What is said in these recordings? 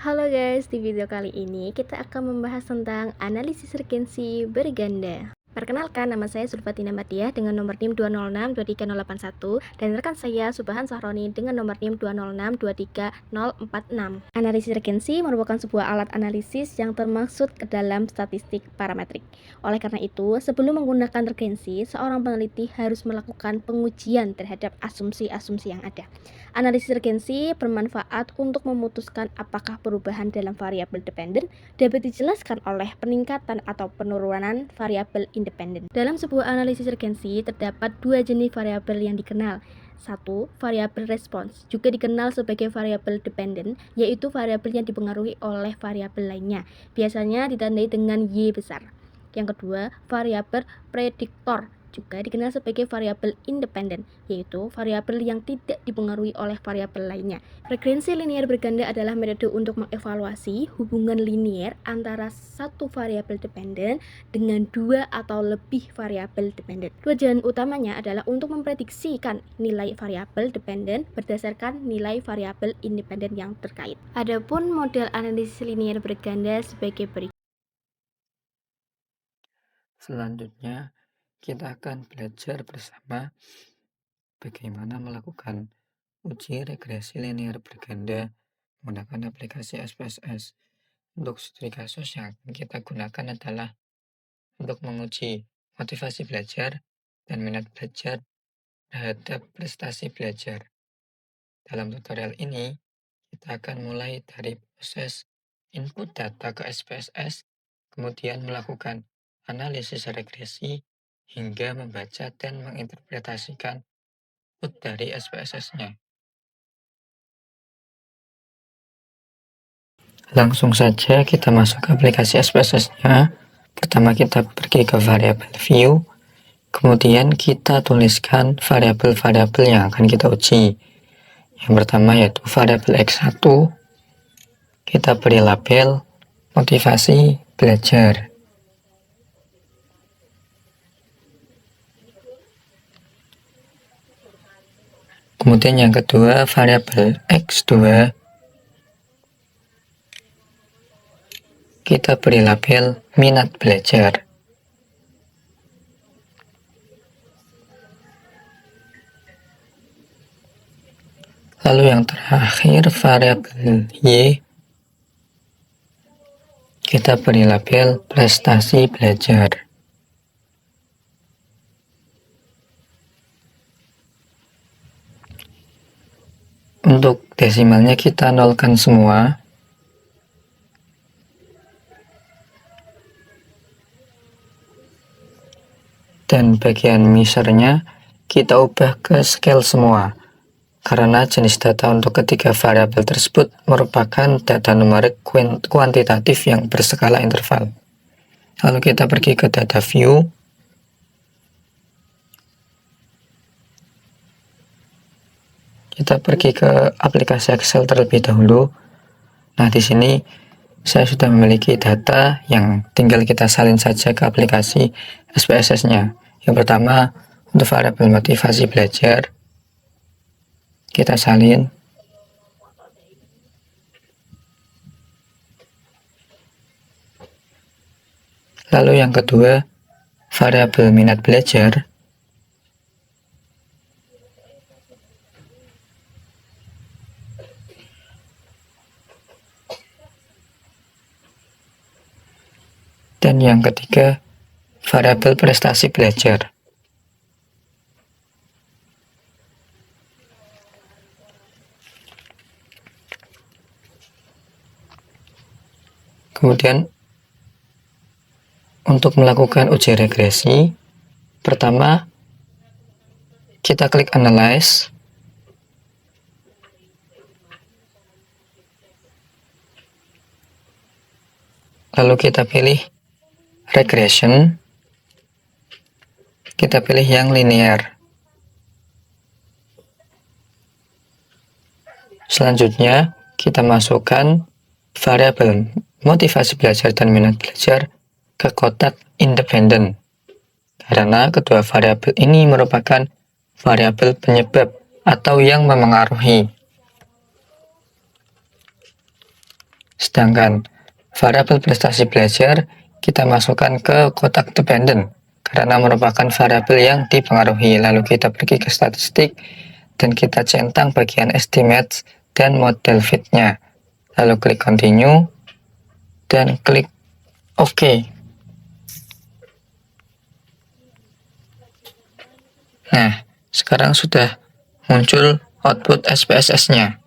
Halo guys, di video kali ini kita akan membahas tentang analisis regensi berganda. Perkenalkan, nama saya Sulfatina Madiah dengan nomor NIM 206-23081 dan rekan saya Subhan Sahroni dengan nomor NIM 206-23046. Analisis regensi merupakan sebuah alat analisis yang termaksud ke dalam statistik parametrik. Oleh karena itu, sebelum menggunakan regensi, seorang peneliti harus melakukan pengujian terhadap asumsi-asumsi yang ada. Analisis regensi bermanfaat untuk memutuskan apakah perubahan dalam variabel dependen dapat dijelaskan oleh peningkatan atau penurunan variabel independen. Dalam sebuah analisis regensi terdapat dua jenis variabel yang dikenal. Satu, variabel respons, juga dikenal sebagai variabel dependen, yaitu variabel yang dipengaruhi oleh variabel lainnya, biasanya ditandai dengan Y besar. Yang kedua, variabel prediktor, juga dikenal sebagai variabel independen, yaitu variabel yang tidak dipengaruhi oleh variabel lainnya. Regresi linier berganda adalah metode untuk mengevaluasi hubungan linier antara satu variabel dependen dengan dua atau lebih variabel dependen. Tujuan utamanya adalah untuk memprediksikan nilai variabel dependen berdasarkan nilai variabel independen yang terkait. Adapun model analisis linier berganda sebagai berikut. Selanjutnya, kita akan belajar bersama bagaimana melakukan uji regresi linear berganda menggunakan aplikasi SPSS. Untuk studi kasus yang akan kita gunakan adalah untuk menguji motivasi belajar dan minat belajar terhadap prestasi belajar. Dalam tutorial ini, kita akan mulai dari proses input data ke SPSS, kemudian melakukan analisis regresi, hingga membaca dan menginterpretasikan output dari SPSS-nya. Langsung saja kita masuk ke aplikasi SPSS-nya. Pertama kita pergi ke variabel view, kemudian kita tuliskan variabel-variabel yang akan kita uji. Yang pertama yaitu variabel X1, kita beri label motivasi belajar. Kemudian yang kedua, variabel X2, kita beri label minat belajar. Lalu yang terakhir, variabel Y, kita beri label prestasi belajar. Untuk desimalnya kita nolkan semua. Dan bagian measurenya kita ubah ke scale semua, karena jenis data untuk ketiga variabel tersebut merupakan data numerik kuantitatif yang berskala interval. Lalu kita pergi ke data view. Kita pergi ke aplikasi Excel terlebih dahulu. Nah, di sini saya sudah memiliki data yang tinggal kita salin saja ke aplikasi SPSS-nya. Yang pertama, untuk variabel motivasi belajar, kita salin. Lalu yang kedua, variabel minat belajar. Dan yang ketiga, variabel prestasi belajar. Kemudian untuk melakukan uji regresi, pertama kita klik analyze. Lalu kita pilih regression, kita pilih yang linear. Selanjutnya kita masukkan variabel motivasi belajar dan minat belajar ke kotak independen, karena kedua variabel ini merupakan variabel penyebab atau yang memengaruhi. Sedangkan variabel prestasi belajar kita masukkan ke kotak dependent karena merupakan variabel yang dipengaruhi. Lalu kita pergi ke statistik dan kita centang bagian estimates dan model fit-nya. Lalu klik continue dan klik OK. Nah, sekarang sudah muncul output SPSS-nya.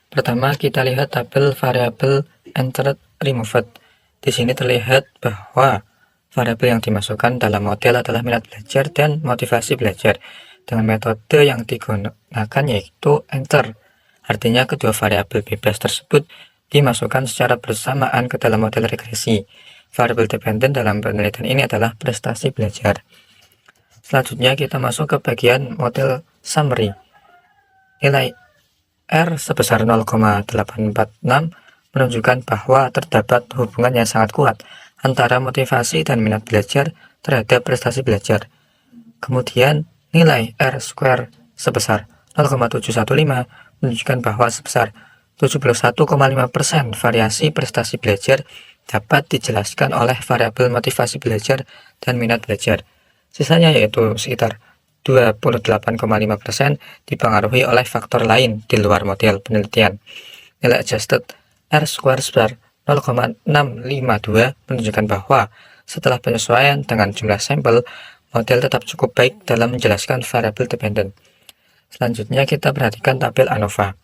Pertama, kita lihat tabel variabel entered removed. Di sini terlihat bahwa variabel yang dimasukkan dalam model adalah minat belajar dan motivasi belajar. Dengan metode yang digunakan yaitu enter. Artinya kedua variabel bebas tersebut dimasukkan secara bersamaan ke dalam model regresi. Variabel dependent dalam penelitian ini adalah prestasi belajar. Selanjutnya kita masuk ke bagian model summary. Nilai R sebesar 0,846 menunjukkan bahwa terdapat hubungan yang sangat kuat antara motivasi dan minat belajar terhadap prestasi belajar. Kemudian nilai R square sebesar 0,715 menunjukkan bahwa sebesar 71,5% variasi prestasi belajar dapat dijelaskan oleh variabel motivasi belajar dan minat belajar. Sisanya yaitu sekitar 28,5% dipengaruhi oleh faktor lain di luar model penelitian. Nilai adjusted R square sebesar 0,652 menunjukkan bahwa setelah penyesuaian dengan jumlah sampel, model tetap cukup baik dalam menjelaskan variabel dependent. Selanjutnya kita perhatikan tabel ANOVA.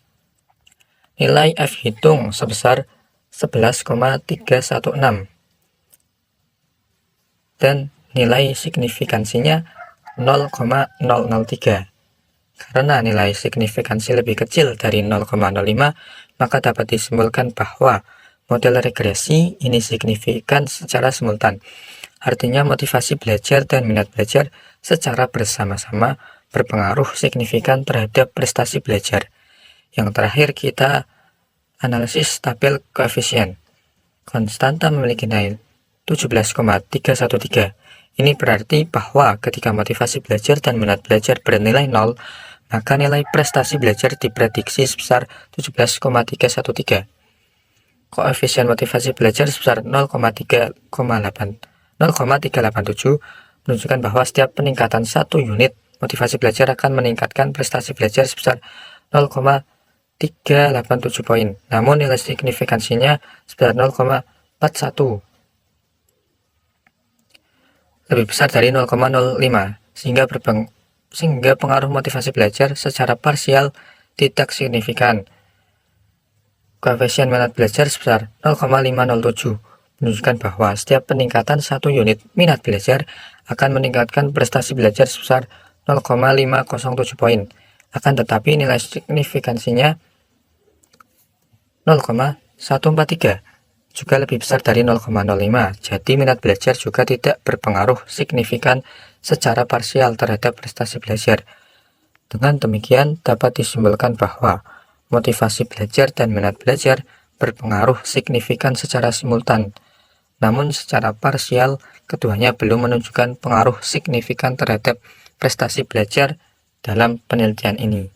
Nilai F hitung sebesar 11,316 dan nilai signifikansinya 0,003. Karena nilai signifikansi lebih kecil dari 0,05, maka dapat disimpulkan bahwa model regresi ini signifikan secara simultan. Artinya motivasi belajar dan minat belajar secara bersama-sama berpengaruh signifikan terhadap prestasi belajar. Yang terakhir kita analisis tabel koefisien. Konstanta memiliki nilai 17,313. Ini berarti bahwa ketika motivasi belajar dan minat belajar bernilai 0, maka nilai prestasi belajar diprediksi sebesar 17,313. Koefisien motivasi belajar sebesar 0,387 menunjukkan bahwa setiap peningkatan 1 unit motivasi belajar akan meningkatkan prestasi belajar sebesar 0,387 poin. Namun nilai signifikansinya sebesar 0,41. Lebih besar dari 0,05 sehingga pengaruh motivasi belajar secara parsial tidak signifikan. Koefisien minat belajar sebesar 0,507 menunjukkan bahwa setiap peningkatan 1 unit minat belajar akan meningkatkan prestasi belajar sebesar 0,507 poin. Akan tetapi nilai signifikansinya 0,143 juga lebih besar dari 0,05. Jadi minat belajar juga tidak berpengaruh signifikan secara parsial terhadap prestasi belajar. Dengan demikian dapat disimpulkan bahwa motivasi belajar dan minat belajar berpengaruh signifikan secara simultan. Namun secara parsial keduanya belum menunjukkan pengaruh signifikan terhadap prestasi belajar dalam penelitian ini.